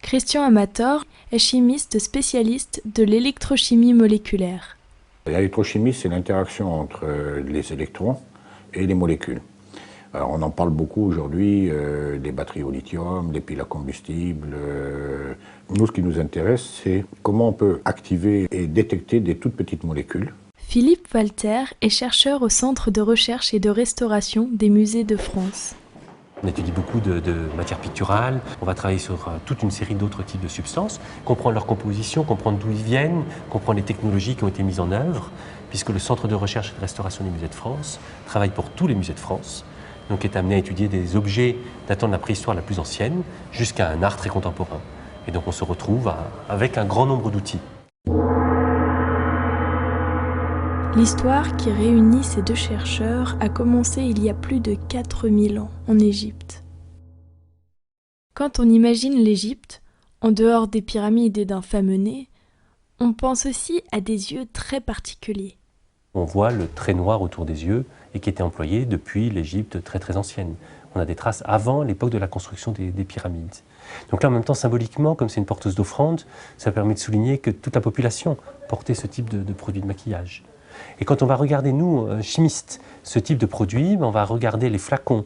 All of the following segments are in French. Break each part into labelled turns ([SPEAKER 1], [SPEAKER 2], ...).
[SPEAKER 1] Christian Amator est chimiste spécialiste de l'électrochimie moléculaire.
[SPEAKER 2] L'électrochimie, c'est l'interaction entre les électrons et les molécules. Alors, on en parle beaucoup aujourd'hui, des batteries au lithium, des piles à combustible. Nous, ce qui nous intéresse, c'est comment on peut activer et détecter des toutes petites molécules.
[SPEAKER 1] Philippe Walter est chercheur au Centre de recherche et de restauration des musées de France.
[SPEAKER 3] On étudie beaucoup de matières picturales, on va travailler sur toute une série d'autres types de substances, comprendre leur composition, comprendre d'où ils viennent, comprendre les technologies qui ont été mises en œuvre, puisque le Centre de recherche et de restauration des musées de France travaille pour tous les musées de France, donc est amené à étudier des objets datant de la préhistoire la plus ancienne jusqu'à un art très contemporain. Et donc on se retrouve avec un grand nombre d'outils.
[SPEAKER 1] L'histoire qui réunit ces deux chercheurs a commencé il y a plus de 4000 ans en Égypte. Quand on imagine l'Égypte, en dehors des pyramides et d'un fameux nez, on pense aussi à des yeux très particuliers.
[SPEAKER 3] On voit le trait noir autour des yeux et qui était employé depuis l'Égypte très très ancienne. On a des traces avant l'époque de la construction des pyramides. Donc là, en même temps, symboliquement, comme c'est une porteuse d'offrande, ça permet de souligner que toute la population portait ce type de produit de maquillage. Et quand on va regarder, nous, chimistes, ce type de produit, on va regarder les flacons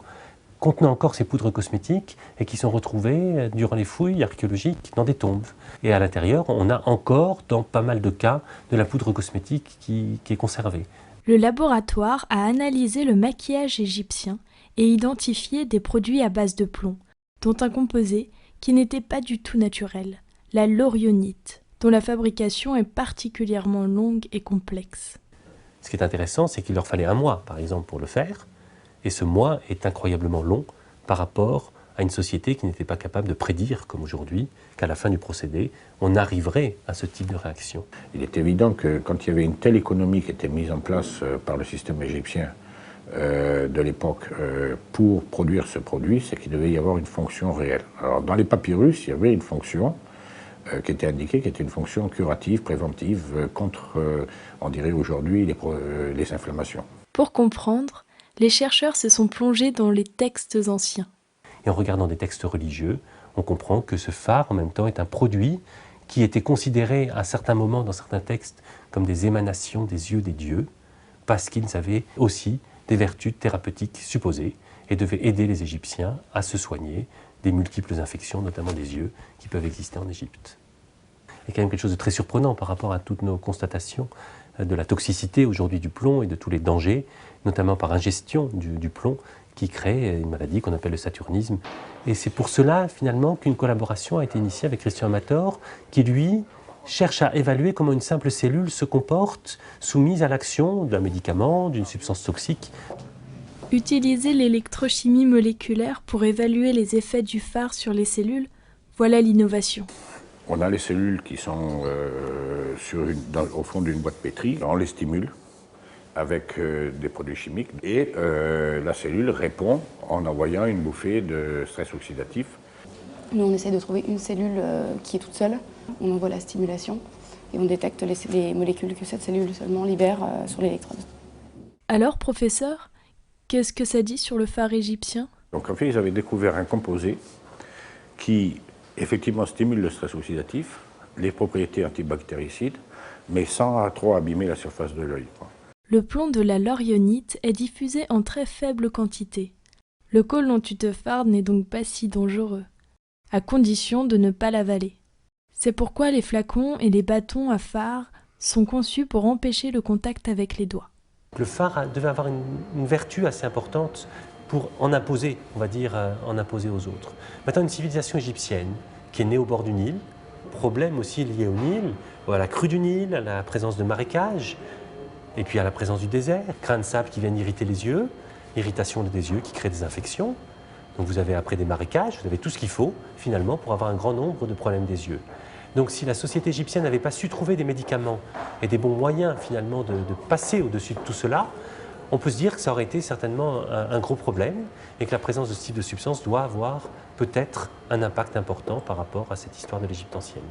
[SPEAKER 3] contenant encore ces poudres cosmétiques et qui sont retrouvés durant les fouilles archéologiques dans des tombes. Et à l'intérieur, on a encore, dans pas mal de cas, de la poudre cosmétique qui est conservée.
[SPEAKER 1] Le laboratoire a analysé le maquillage égyptien et identifié des produits à base de plomb, dont un composé qui n'était pas du tout naturel, la laurionite, dont la fabrication est particulièrement longue et complexe.
[SPEAKER 3] Ce qui est intéressant, c'est qu'il leur fallait un mois, par exemple, pour le faire. Et ce mois est incroyablement long par rapport à une société qui n'était pas capable de prédire, comme aujourd'hui, qu'à la fin du procédé, on arriverait à ce type de réaction.
[SPEAKER 2] Il est évident que quand il y avait une telle économie qui était mise en place par le système égyptien de l'époque pour produire ce produit, c'est qu'il devait y avoir une fonction réelle. Alors, dans les papyrus, il y avait une fonction qui était indiquée, qui était une fonction curative, préventive, contre, on dirait aujourd'hui, les inflammations.
[SPEAKER 1] Pour comprendre, les chercheurs se sont plongés dans les textes anciens.
[SPEAKER 3] Et en regardant des textes religieux, on comprend que ce phare, en même temps, est un produit qui était considéré à certains moments dans certains textes comme des émanations des yeux des dieux, parce qu'ils avaient aussi des vertus thérapeutiques supposées et devaient aider les Égyptiens à se soigner des multiples infections, notamment des yeux, qui peuvent exister en Égypte. Il y a quand même quelque chose de très surprenant par rapport à toutes nos constatations de la toxicité aujourd'hui du plomb et de tous les dangers, notamment par ingestion du plomb, qui crée une maladie qu'on appelle le saturnisme. Et c'est pour cela, finalement, qu'une collaboration a été initiée avec Christian Amator, qui, lui, cherche à évaluer comment une simple cellule se comporte soumise à l'action d'un médicament, d'une substance toxique.
[SPEAKER 1] Utiliser l'électrochimie moléculaire pour évaluer les effets du phare sur les cellules, voilà l'innovation.
[SPEAKER 2] On a les cellules qui sont au fond d'une boîte pétrie, on les stimule avec des produits chimiques et la cellule répond en envoyant une bouffée de stress oxydatif.
[SPEAKER 4] Nous, on essaie de trouver une cellule qui est toute seule, on envoie la stimulation et on détecte les molécules que cette cellule seulement libère sur l'électrode.
[SPEAKER 1] Alors, professeur, qu'est-ce que ça dit sur le phare égyptien?
[SPEAKER 2] Donc en fait, ils avaient découvert un composé qui effectivement stimule le stress oxydatif, les propriétés antibactéricides, mais sans trop abîmer la surface de l'œil.
[SPEAKER 1] Le plomb de la laurionite est diffusé en très faible quantité. Le colontutéphare n'est donc pas si dangereux, à condition de ne pas l'avaler. C'est pourquoi les flacons et les bâtons à phare sont conçus pour empêcher le contact avec les doigts.
[SPEAKER 3] Le phare devait avoir une vertu assez importante pour en imposer, on va dire, en imposer aux autres. Maintenant, une civilisation égyptienne qui est née au bord du Nil, problème aussi lié au Nil, à la crue du Nil, à la présence de marécages, et puis à la présence du désert, grains de sable qui viennent irriter les yeux, irritation des yeux qui crée des infections. Donc vous avez après des marécages, vous avez tout ce qu'il faut finalement pour avoir un grand nombre de problèmes des yeux. Donc si la société égyptienne n'avait pas su trouver des médicaments et des bons moyens finalement de passer au-dessus de tout cela, on peut se dire que ça aurait été certainement un gros problème et que la présence de ce type de substance doit avoir peut-être un impact important par rapport à cette histoire de l'Égypte ancienne.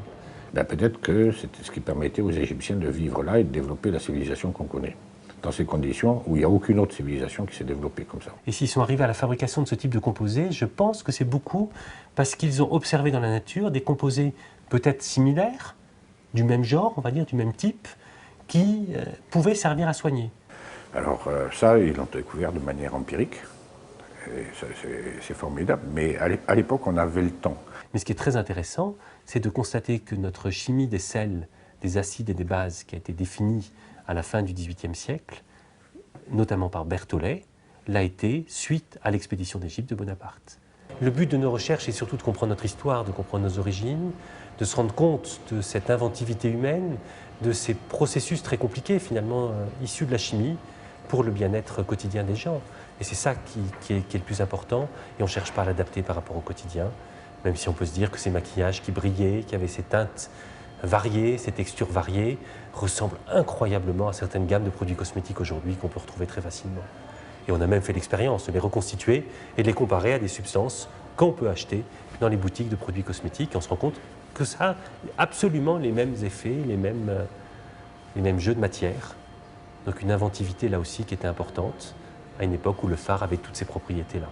[SPEAKER 2] Peut-être que c'était ce qui permettait aux Égyptiens de vivre là et de développer la civilisation qu'on connaît. dans ces conditions où il n'y a aucune autre civilisation qui s'est développée comme ça.
[SPEAKER 3] Et s'ils sont arrivés à la fabrication de ce type de composés, je pense que c'est beaucoup parce qu'ils ont observé dans la nature des composés peut-être similaires, du même genre, on va dire, du même type, qui pouvaient servir à soigner.
[SPEAKER 2] Alors ça, ils l'ont découvert de manière empirique, c'est formidable, mais à l'époque, on avait le temps.
[SPEAKER 3] Mais ce qui est très intéressant, c'est de constater que notre chimie des sels, des acides et des bases, qui a été définie à la fin du XVIIIe siècle, notamment par Berthollet, l'a été suite à l'expédition d'Égypte de Bonaparte. Le but de nos recherches est surtout de comprendre notre histoire, de comprendre nos origines, de se rendre compte de cette inventivité humaine, de ces processus très compliqués finalement issus de la chimie pour le bien-être quotidien des gens. Et c'est ça qui est le plus important, et on ne cherche pas à l'adapter par rapport au quotidien, même si on peut se dire que ces maquillages qui brillaient, qui avaient ces teintes variées, ces textures variées, ressemblent incroyablement à certaines gammes de produits cosmétiques aujourd'hui qu'on peut retrouver très facilement. Et on a même fait l'expérience de les reconstituer et de les comparer à des substances qu'on peut acheter dans les boutiques de produits cosmétiques. Et on se rend compte que ça a absolument les mêmes effets, les mêmes jeux de matière. Donc une inventivité là aussi qui était importante à une époque où le phare avait toutes ces propriétés-là.